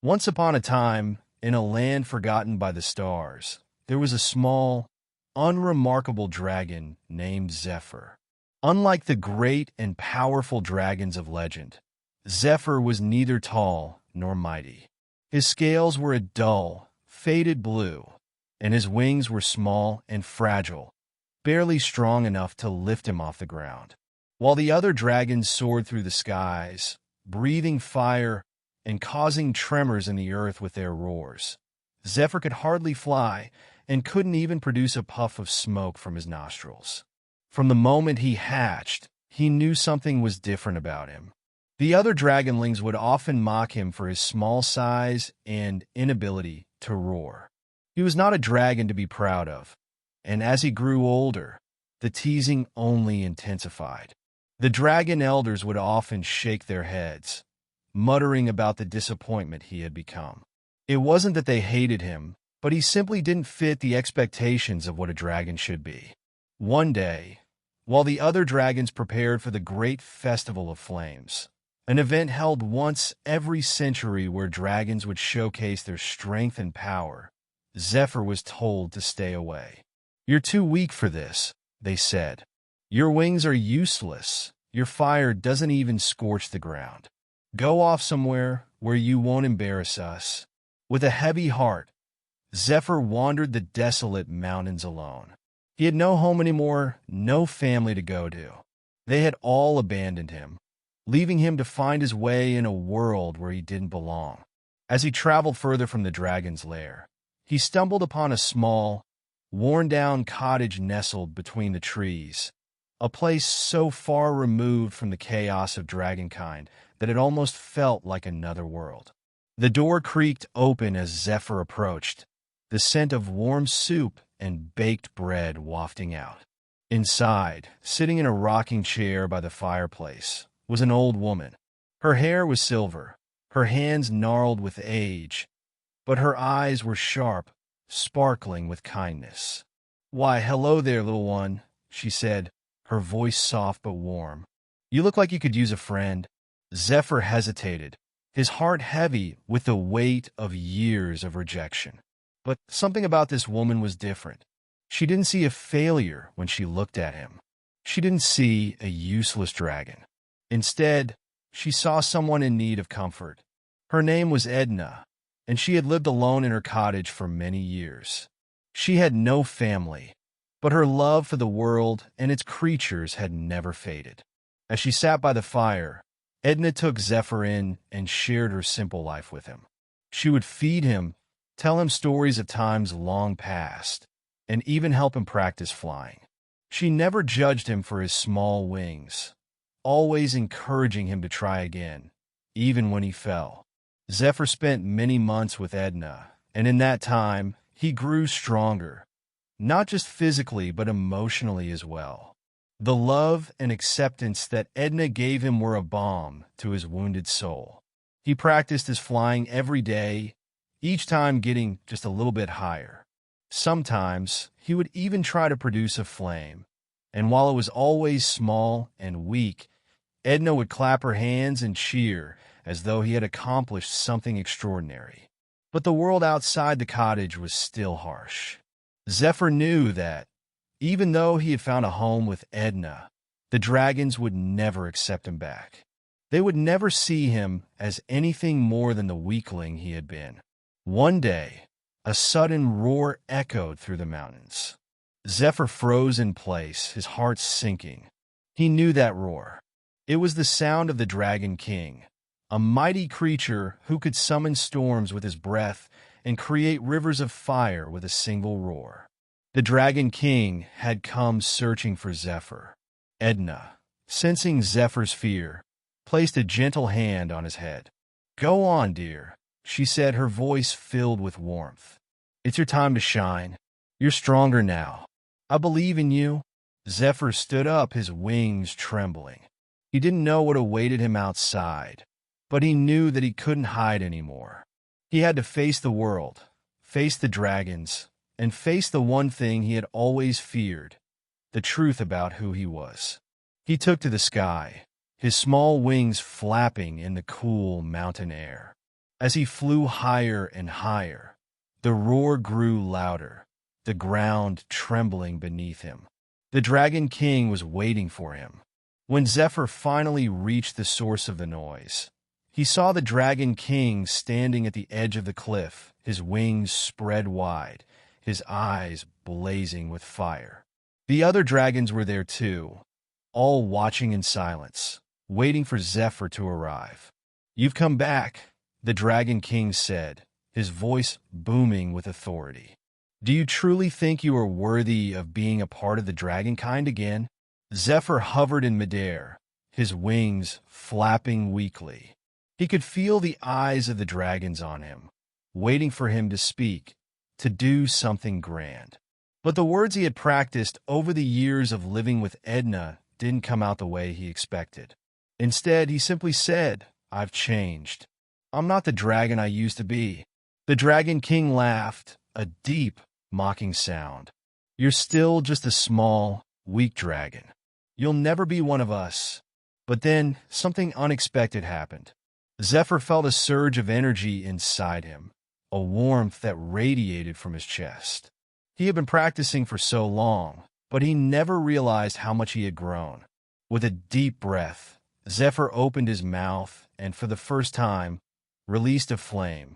Once upon a time, in a land forgotten by the stars, there was a small, unremarkable dragon named Zephyr. Unlike the great and powerful dragons of legend, Zephyr was neither tall nor mighty. His scales were a dull, faded blue, and his wings were small and fragile, barely strong enough to lift him off the ground. While the other dragons soared through the skies, breathing fire and causing tremors in the earth with their roars, Zephyr could hardly fly and couldn't even produce a puff of smoke from his nostrils. From the moment he hatched, he knew something was different about him. The other dragonlings would often mock him for his small size and inability to roar. He was not a dragon to be proud of, and as he grew older, the teasing only intensified. The dragon elders would often shake their heads, muttering about the disappointment he had become. It wasn't that they hated him, but he simply didn't fit the expectations of what a dragon should be. One day, while the other dragons prepared for the Great Festival of Flames, an event held once every century where dragons would showcase their strength and power, Zephyr was told to stay away. "You're too weak for this," they said. "Your wings are useless. Your fire doesn't even scorch the ground. Go off somewhere where you won't embarrass us." With a heavy heart, Zephyr wandered the desolate mountains alone. He had no home anymore, no family to go to. They had all abandoned him, leaving him to find his way in a world where he didn't belong. As he traveled further from the dragon's lair, he stumbled upon a small, worn-down cottage nestled between the trees, a place so far removed from the chaos of dragonkind that it almost felt like another world. The door creaked open as Zephyr approached, the scent of warm soup and baked bread wafting out. Inside, sitting in a rocking chair by the fireplace, was an old woman. Her hair was silver, her hands gnarled with age, but her eyes were sharp, sparkling with kindness. "Why, hello there, little one," she said, her voice soft but warm. "You look like you could use a friend." Zephyr hesitated, his heart heavy with the weight of years of rejection. But something about this woman was different. She didn't see a failure when she looked at him. She didn't see a useless dragon. Instead, she saw someone in need of comfort. Her name was Edna, and she had lived alone in her cottage for many years. She had no family, but her love for the world and its creatures had never faded. As she sat by the fire, Edna took Zephyr in and shared her simple life with him. She would feed him, tell him stories of times long past, and even help him practice flying. She never judged him for his small wings, always encouraging him to try again, even when he fell. Zephyr spent many months with Edna, and in that time, he grew stronger, not just physically but emotionally as well. The love and acceptance that Edna gave him were a balm to his wounded soul. He practiced his flying every day, each time getting just a little bit higher. Sometimes he would even try to produce a flame, and while it was always small and weak, Edna would clap her hands and cheer as though he had accomplished something extraordinary. But the world outside the cottage was still harsh. Zephyr knew that, even though he had found a home with Edna, the dragons would never accept him back. They would never see him as anything more than the weakling he had been. One day, a sudden roar echoed through the mountains. Zephyr froze in place, his heart sinking. He knew that roar. It was the sound of the Dragon King, a mighty creature who could summon storms with his breath and create rivers of fire with a single roar. The Dragon King had come searching for Zephyr. Edna, sensing Zephyr's fear, placed a gentle hand on his head. "Go on, dear," she said, her voice filled with warmth. "It's your time to shine. You're stronger now. I believe in you." Zephyr stood up, his wings trembling. He didn't know what awaited him outside, but he knew that he couldn't hide anymore. He had to face the world, face the dragons, and face the one thing he had always feared, the truth about who he was. He took to the sky, his small wings flapping in the cool mountain air. As he flew higher and higher, the roar grew louder, the ground trembling beneath him. The Dragon King was waiting for him. When Zephyr finally reached the source of the noise, he saw the Dragon King standing at the edge of the cliff, his wings spread wide, his eyes blazing with fire. The other dragons were there too, all watching in silence, waiting for Zephyr to arrive. "You've come back," the Dragon King said, his voice booming with authority. "Do you truly think you are worthy of being a part of the dragonkind again?" Zephyr hovered in midair, his wings flapping weakly. He could feel the eyes of the dragons on him, waiting for him to speak, to do something grand. But the words he had practiced over the years of living with Edna didn't come out the way he expected. Instead, he simply said, "I've changed. I'm not the dragon I used to be." The Dragon King laughed, a deep, mocking sound. "You're still just a small, weak dragon. You'll never be one of us." But then, something unexpected happened. Zephyr felt a surge of energy inside him, a warmth that radiated from his chest. He had been practicing for so long, but he never realized how much he had grown. With a deep breath, Zephyr opened his mouth and, for the first time, released a flame.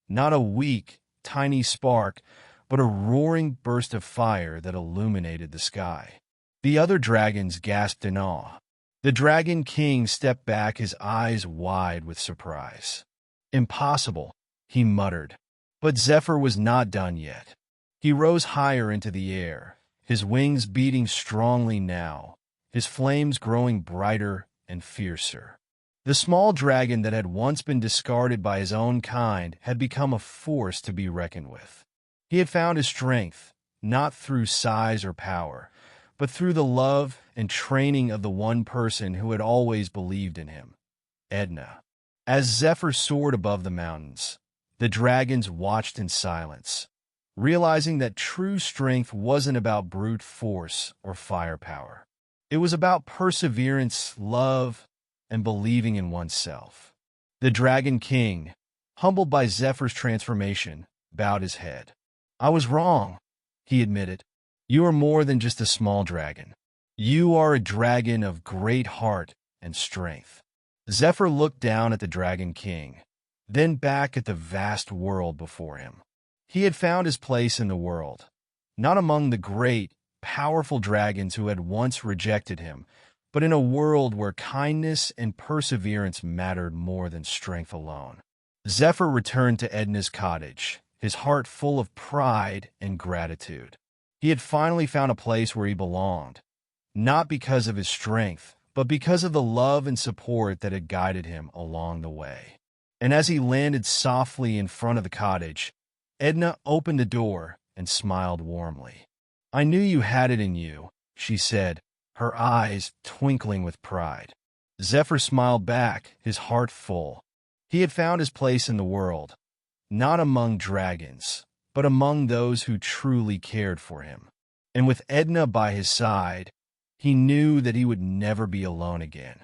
Not a weak, tiny spark, but a roaring burst of fire that illuminated the sky. The other dragons gasped in awe. The Dragon King stepped back, his eyes wide with surprise. "Impossible," he muttered. But Zephyr was not done yet. He rose higher into the air, his wings beating strongly now, his flames growing brighter and fiercer. The small dragon that had once been discarded by his own kind had become a force to be reckoned with. He had found his strength, not through size or power, but through the love and training of the one person who had always believed in him, Edna. As Zephyr soared above the mountains, the dragons watched in silence, realizing that true strength wasn't about brute force or firepower. It was about perseverance, love, and believing in oneself. The Dragon King, humbled by Zephyr's transformation, bowed his head. "I was wrong," he admitted. "You are more than just a small dragon. You are a dragon of great heart and strength." Zephyr looked down at the Dragon King, then back at the vast world before him. He had found his place in the world, not among the great, powerful dragons who had once rejected him, but in a world where kindness and perseverance mattered more than strength alone. Zephyr returned to Edna's cottage, his heart full of pride and gratitude. He had finally found a place where he belonged, not because of his strength, but because of the love and support that had guided him along the way. And as he landed softly in front of the cottage, Edna opened the door and smiled warmly. "I knew you had it in you," she said, her eyes twinkling with pride. Zephyr smiled back, his heart full. He had found his place in the world, not among dragons, but among those who truly cared for him. And with Edna by his side, he knew that he would never be alone again.